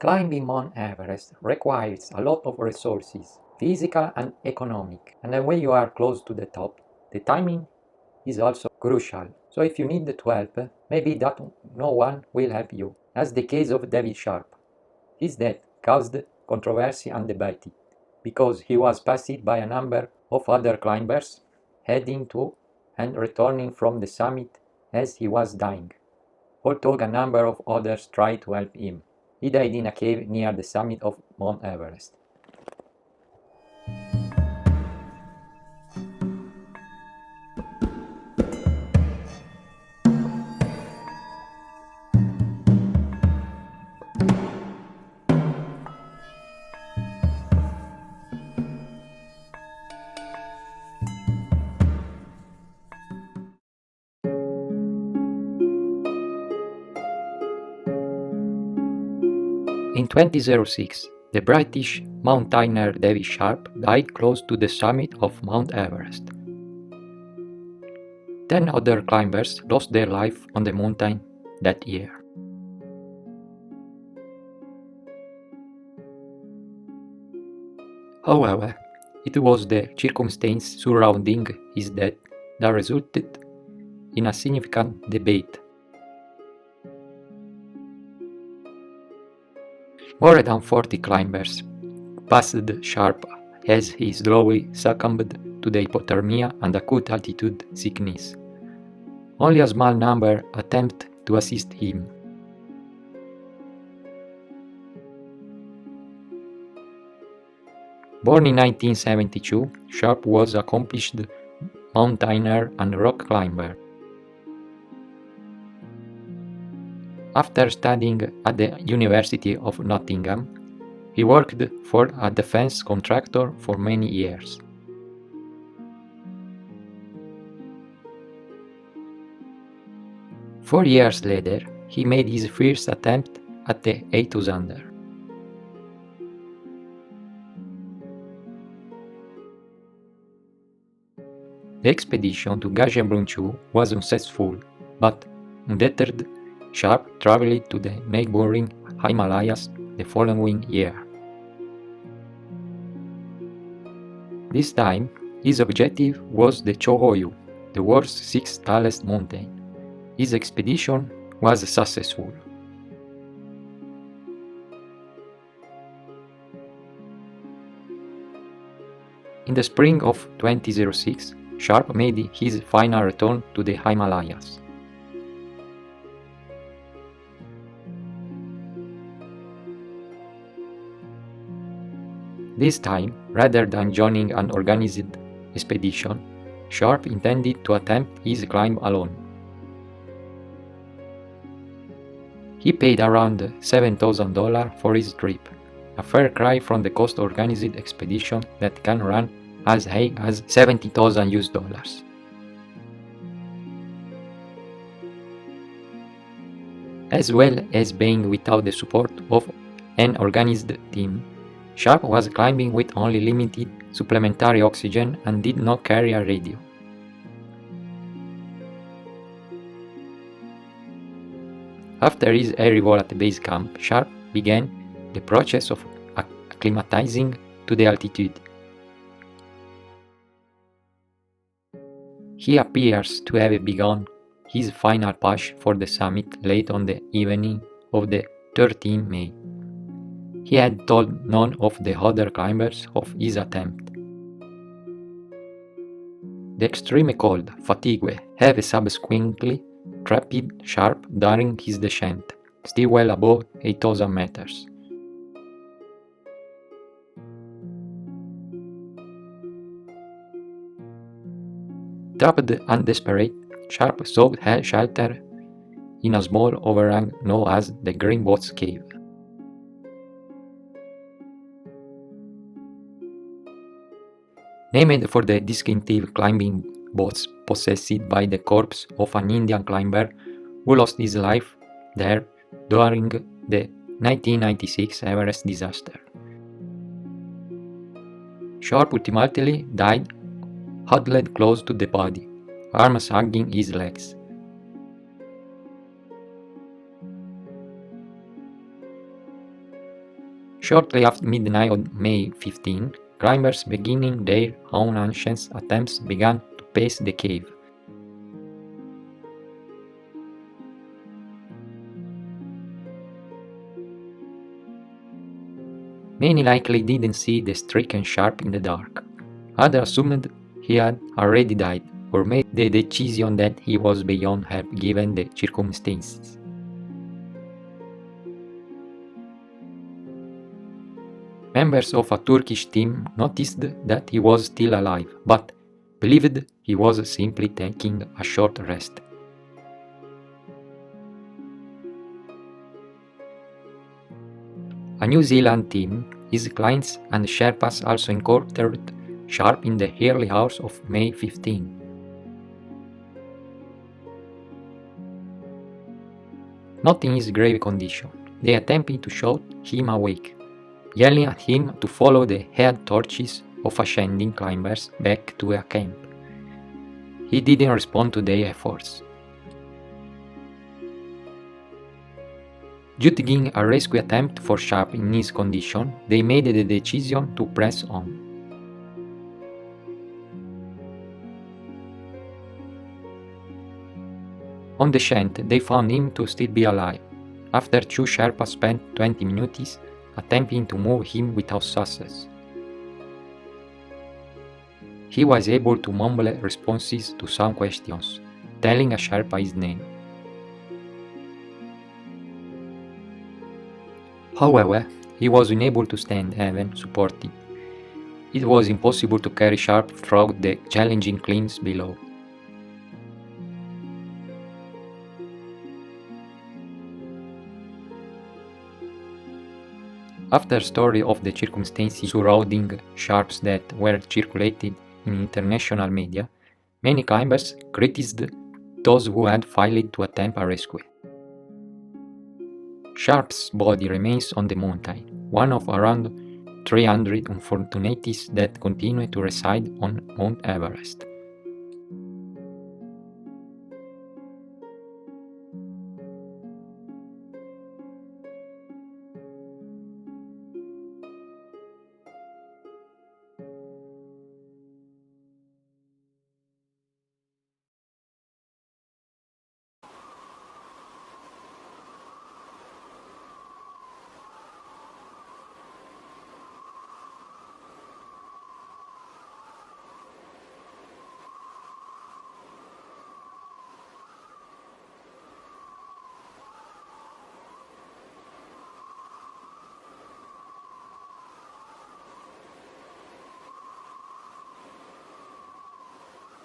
Climbing Mount Everest requires a lot of resources, physical and economic, and when you are close to the top, the timing is also crucial. So if you need to help, maybe that no one will help you, as the case of David Sharp. His death caused controversy and debate, because he was passed by a number of other climbers heading to and returning from the summit as he was dying. Although a number of others tried to help him. He died in a cave near the summit of Mount Everest. In 2006, the British mountaineer David Sharp died close to the summit of Mount Everest. 10 other climbers lost their life on the mountain that year. However, it was the circumstance surrounding his death that resulted in a significant debate. More than 40 climbers passed Sharp as he slowly succumbed to the hypothermia and acute altitude sickness. Only a small number attempted to assist him. Born in 1972, Sharp was an accomplished mountaineer and rock climber. After studying at the University of Nottingham, he worked for a defense contractor for many years. Four years later, he made his first attempt at the 8000er. The expedition to Gajebrunchu was successful, but undeterred, Sharp traveled to the neighboring Himalayas the following year. This time, his objective was the Chohoyu, the world's sixth tallest mountain. His expedition was successful. In the spring of 2006, Sharp made his final return to the Himalayas. This time, rather than joining an organized expedition, Sharp intended to attempt his climb alone. He paid around $7,000 for his trip, a fair cry from the cost organized expedition that can run as high as $70,000. As well as being without the support of an organized team, Sharp was climbing with only limited supplementary oxygen and did not carry a radio. After his arrival at the base camp, Sharp began the process of acclimatizing to the altitude. He appears to have begun his final push for the summit late on the evening of the 13th May. He had told none of the other climbers of his attempt. The extreme cold, fatigue, have subsequently trapped Sharp during his descent, still well above 8,000 meters. Trapped and desperate, Sharp sought shelter in a small overhang known as the Green Boat's Cave. Named for the distinctive climbing boats possessed by the corpse of an Indian climber who lost his life there during the 1996 Everest disaster. Sharp ultimately died huddled close to the body, arms hugging his legs. Shortly after midnight on May 15, climbers beginning their own ancient attempts began to pace the cave. Many likely didn't see the stricken Sharp in the dark. Others assumed he had already died, or made the decision that he was beyond help given the circumstances. Members of a Turkish team noticed that he was still alive, but believed he was simply taking a short rest. A New Zealand team, his clients and Sherpas also encountered Sharp in the early hours of May 15. Not in his grave condition, they attempted to shout him awake, yelling at him to follow the head torches of ascending climbers back to a camp. He didn't respond to their efforts. Judging a rescue attempt for Sharp in his condition, they made the decision to press on. On the descent, they found him to still be alive, after two Sherpas spent 20 minutes attempting to move him without success. He was able to mumble responses to some questions, telling a Sherpa his name. However, he was unable to stand even supported. It was impossible to carry Sharp through the challenging climbs below. After stories of the circumstances surrounding Sharp's death were circulated in international media, many climbers criticized those who had failed to attempt a rescue. Sharp's body remains on the mountain, one of around 300 unfortunates that continue to reside on Mount Everest.